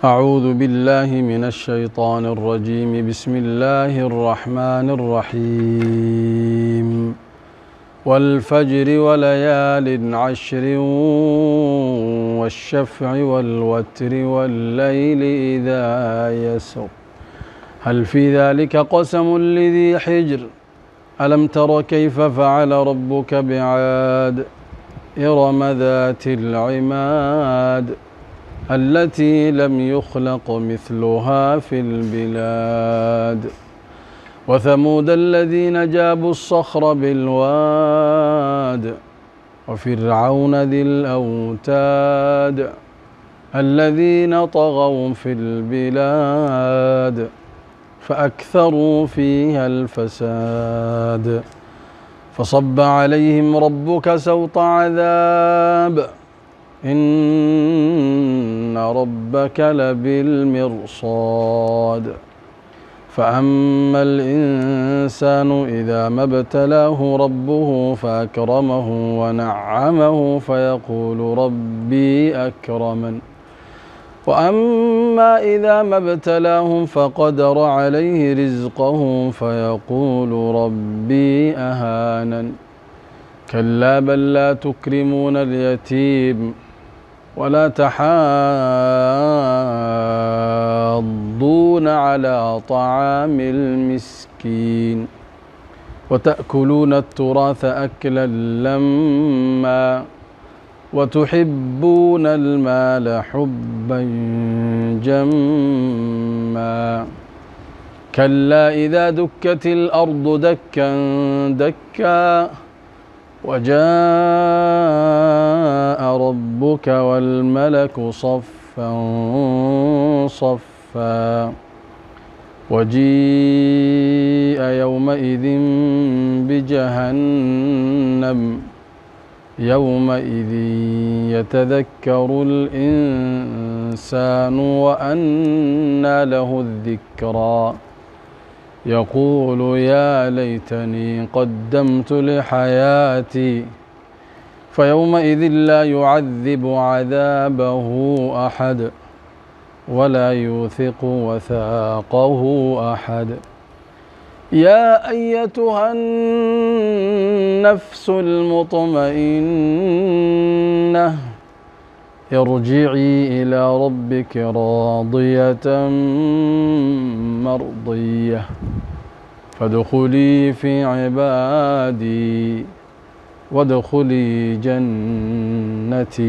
أعوذ بالله من الشيطان الرجيم. بسم الله الرحمن الرحيم. والفجر وليال عشر والشفع والوتر والليل إذا يسر هل في ذلك قسم لذي حجر ألم تر كيف فعل ربك بعاد إرم ذات العماد التي لم يخلق مثلها في البلاد وثمود الذين جابوا الصخر بالواد وفرعون ذي الأوتاد الذين طغوا في البلاد فأكثروا فيها الفساد فصب عليهم ربك سوط عذاب إن ربك لبالمرصاد فأما الإنسان إذا ما ابتلاه ربه فأكرمه ونعمه فيقول ربي أكرمن وأما إذا ما ابتلاه فقدر عليه رزقه فيقول ربي أهانن كلا بل لا تكرمون اليتيم ولا تحاضون على طعام المسكين وتأكلون التراث أكلا لما وتحبون المال حبا جما كلا إذا دكت الأرض دكا دكا وجاء ربك والملك صفا صفا وجيء يومئذ بجهنم يومئذ يتذكر الإنسان وأنى له الذكرى يقول يا ليتني قدمت لحياتي فيومئذ لا يعذب عذابه أحد ولا يوثق وثاقه أحد يا أيتها النفس المطمئنة ارجعي إلى ربك راضية مرضية فادخلي في عبادي وادخلي جنتي.